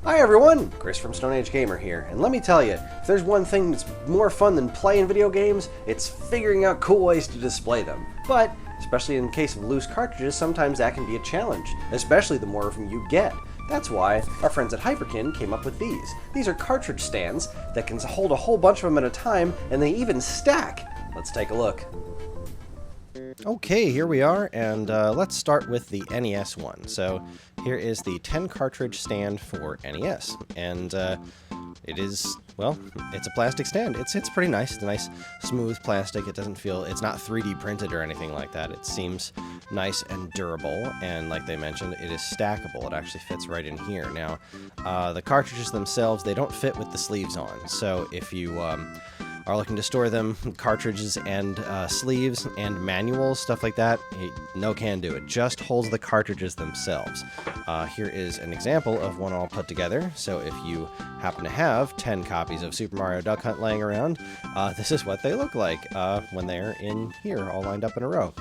Hi everyone, Chris from Stone Age Gamer here, and let me tell you, if there's one thing that's more fun than playing video games, it's figuring out cool ways to display them. But, especially in case of loose cartridges, sometimes that can be a challenge, especially the more of them you get. That's why our friends at Hyperkin came up with these. These are cartridge stands that can hold a whole bunch of them at a time, and they even stack. Let's take a look. Okay, here we are, and let's start with the NES one. So here is the 10 cartridge stand for NES, and it is, well, it's a plastic stand. It's pretty nice. It's a nice smooth plastic. It doesn't feel, it's not 3D printed or anything like that. It seems nice and durable, and like they mentioned, it is stackable. It actually fits right in here. Now, the cartridges themselves, they don't fit with the sleeves on, so if you are looking to store them, cartridges and sleeves and manuals, stuff like that, no can do. It just holds the cartridges themselves. Here is an example of one all put together. So if you happen to have 10 copies of Super Mario Duck Hunt laying around, this is what they look like when they're in here, all lined up in a row.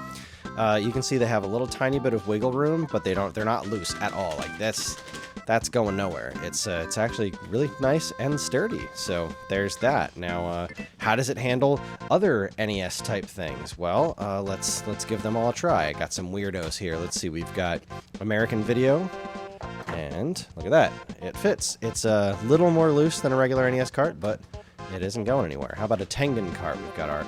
You can see they have a little tiny bit of wiggle room, but they're not loose at all. Like that's going nowhere. It's actually really nice and sturdy. So there's that. Now, how does it handle other NES type things? Well, let's give them all a try. I got some weirdos here. Let's see. We've got American Video, and look at that. It fits. It's a little more loose than a regular NES cart, but it isn't going anywhere. How about a Tengen cart? We've got our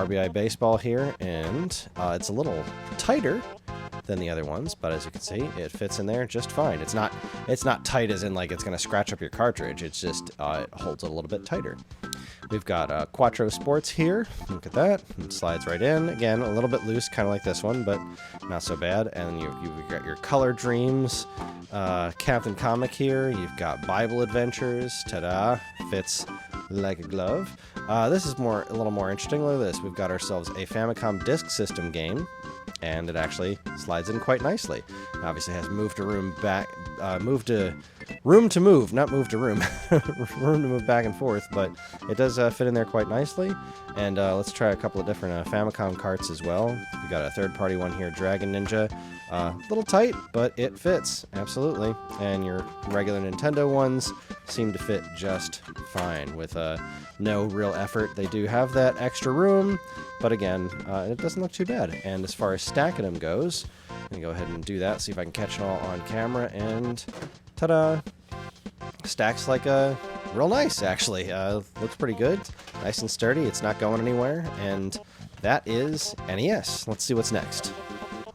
RBI baseball here, and it's a little tighter than the other ones, but as you can see, it fits in there just fine. It's not tight as in like it's going to scratch up your cartridge. It's just it holds it a little bit tighter. We've got Quattro Sports here. Look at that. It slides right in. Again, a little bit loose, kind of like this one, but not so bad. And you've got your Color Dreams, Captain Comic here. You've got Bible Adventures. Ta-da! Fits like a glove. This is a little more interesting. Look at this. We've got ourselves a Famicom Disk System game, and it actually slides in quite nicely. It obviously has room to move, not move to room. Room to move back and forth, but it does fit in there quite nicely. And let's try a couple of different Famicom carts as well. We've got a third-party one here, Dragon Ninja. A little tight, but it fits, absolutely. And your regular Nintendo ones seem to fit just fine with no real effort. They do have that extra room, but again, it doesn't look too bad. And as far as stacking them goes, I'm going to go ahead and do that, see if I can catch it all on camera, and ta-da! Stacks like real nice, actually. Looks pretty good, nice and sturdy. It's not going anywhere, and that is NES. Let's see what's next.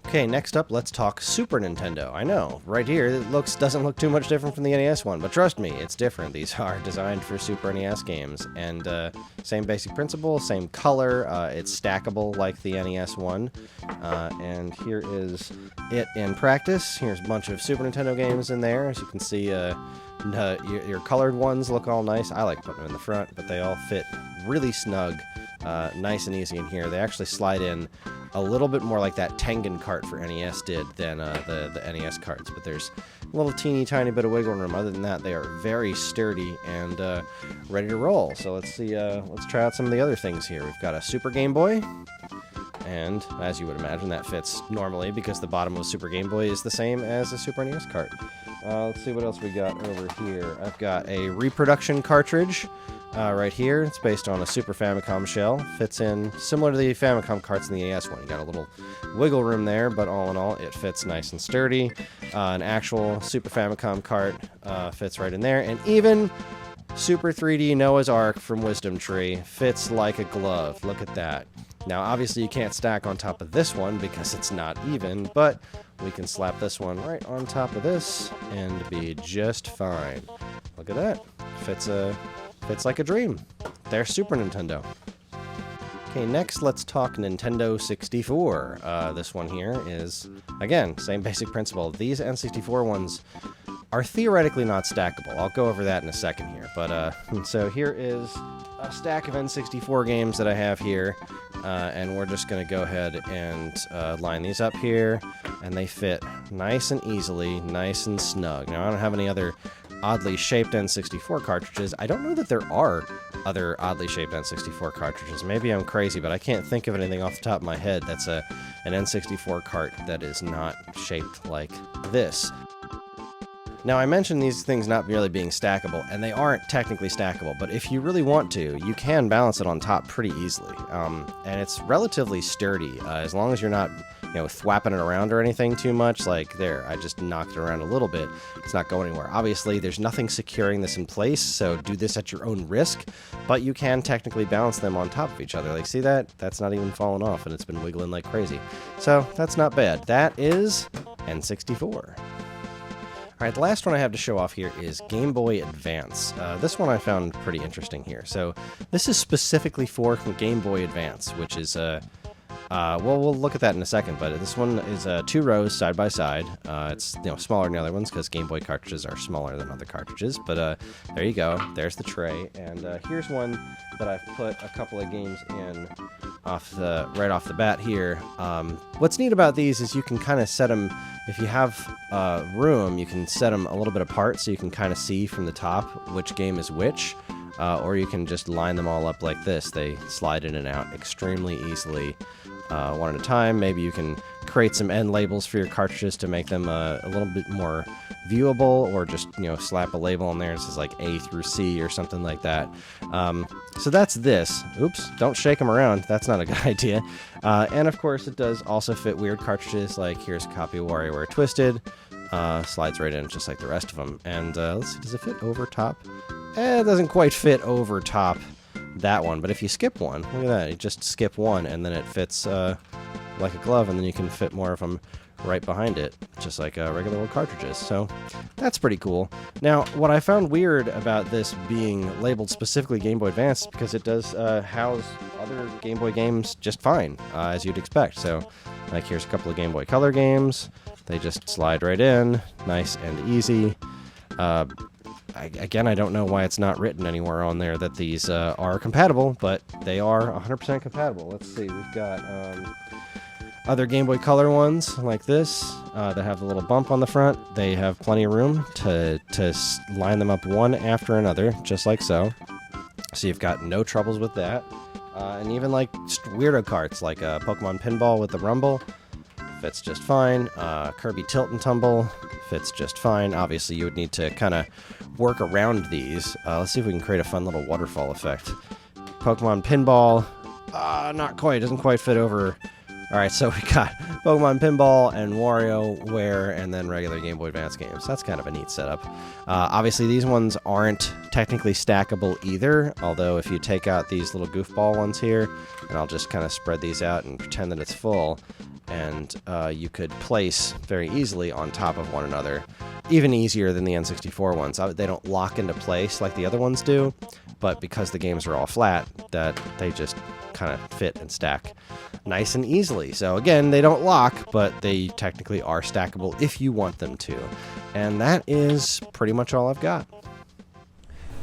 Okay, next up, let's talk Super Nintendo. I know, right here, it doesn't look too much different from the NES one, but trust me, it's different. These are designed for Super NES games, and same basic principle, same color, it's stackable like the NES one, and here is it in practice. Here's a bunch of Super Nintendo games in there. As you can see, your colored ones look all nice. I like putting them in the front, but they all fit really snug, nice and easy in here. They actually slide in a little bit more like that Tengen cart for NES did than the NES carts, but there's a little teeny tiny bit of wiggle room. Other than that, they are very sturdy and ready to roll. So let's see, let's try out some of the other things here. We've got a Super Game Boy, and as you would imagine, that fits normally because the bottom of a Super Game Boy is the same as a Super NES cart. Let's see what else we got over here. I've got a reproduction cartridge. Right here, it's based on a Super Famicom shell. Fits in similar to the Famicom carts in the NES one. You got a little wiggle room there, but all in all, it fits nice and sturdy. An actual Super Famicom cart fits right in there, and even Super 3D Noah's Ark from Wisdom Tree fits like a glove. Look at that. Now, obviously, you can't stack on top of this one because it's not even, but we can slap this one right on top of this and be just fine. Look at that. Fits like a dream. There's Super Nintendo. Okay, next let's talk Nintendo 64. This one here is, again, same basic principle. These N64 ones are theoretically not stackable. I'll go over that in a second here. But so here is a stack of N64 games that I have here, and we're just going to go ahead and line these up here, and they fit nice and easily, nice and snug. Now, I don't have any other oddly shaped N64 cartridges. I don't know that there are other oddly shaped N64 cartridges. Maybe I'm crazy, but I can't think of anything off the top of my head that's an N64 cart that is not shaped like this. Now, I mentioned these things not really being stackable, and they aren't technically stackable, but if you really want to, you can balance it on top pretty easily. And it's relatively sturdy, as long as you're not, thwapping it around or anything too much. Like, there, I just knocked it around a little bit. It's not going anywhere. Obviously, there's nothing securing this in place, so do this at your own risk, but you can technically balance them on top of each other. Like, see that? That's not even fallen off, and it's been wiggling like crazy. So, that's not bad. That is N64. Alright, the last one I have to show off here is Game Boy Advance. This one I found pretty interesting here. So, this is specifically for Game Boy Advance, which is, well, we'll look at that in a second, but this one is 2 rows side by side. It's, smaller than the other ones because Game Boy cartridges are smaller than other cartridges, but there you go. There's the tray, and here's one that I've put a couple of games in right off the bat here. What's neat about these is you can kind of set them, if you have room, you can set them a little bit apart so you can kind of see from the top which game is which, or you can just line them all up like this. They slide in and out extremely easily, one at a time. Maybe you can create some end labels for your cartridges to make them a little bit more viewable, or just slap a label on there that says like A through C or something like that. So that's this. Oops, don't shake them around. That's not a good idea. And of course, it does also fit weird cartridges. Like here's a copy of WarioWare Twisted. Slides right in just like the rest of them. And let's see, does it fit over top? It doesn't quite fit over top that one, but if you skip one, look at that, you just skip one and then it fits like a glove, and then you can fit more of them right behind it, just like regular old cartridges. So that's pretty cool. Now, what I found weird about this being labeled specifically Game Boy Advance, because it does house other Game Boy games just fine, as you'd expect. So, like, here's a couple of Game Boy Color games. They just slide right in, nice and easy. Again, I don't know why it's not written anywhere on there that these are compatible, but they are 100% compatible. Let's see, we've got other Game Boy Color ones like this that have the little bump on the front. They have plenty of room to line them up one after another, just like so. So you've got no troubles with that. And even like weirdo carts, like Pokemon Pinball with the Rumble, fits just fine. Kirby Tilt and Tumble fits just fine. Obviously, you would need to kind of work around these. Let's see if we can create a fun little waterfall effect. Pokemon Pinball, not quite. Doesn't quite fit over. All right, so we got Pokemon Pinball and WarioWare, and then regular Game Boy Advance games. That's kind of a neat setup. Obviously, these ones aren't technically stackable either, although if you take out these little goofball ones here, and I'll just kind of spread these out and pretend that it's full, and you could place very easily on top of one another, even easier than the N64 ones. They don't lock into place like the other ones do, but because the games are all flat, that they just kind of fit and stack nice and easily. So again, they don't lock, but they technically are stackable if you want them to. And that is pretty much all I've got.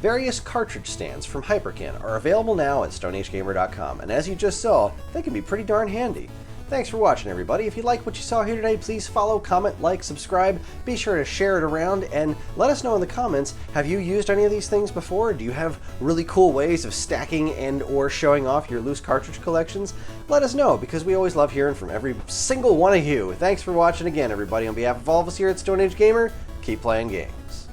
Various cartridge stands from Hyperkin are available now at StoneAgeGamer.com, and as you just saw, they can be pretty darn handy. Thanks for watching, everybody. If you like what you saw here today, please follow, comment, like, subscribe. Be sure to share it around, and let us know in the comments, have you used any of these things before? Do you have really cool ways of stacking and or showing off your loose cartridge collections? Let us know, because we always love hearing from every single one of you. Thanks for watching again, everybody. On behalf of all of us here at Stone Age Gamer, keep playing games.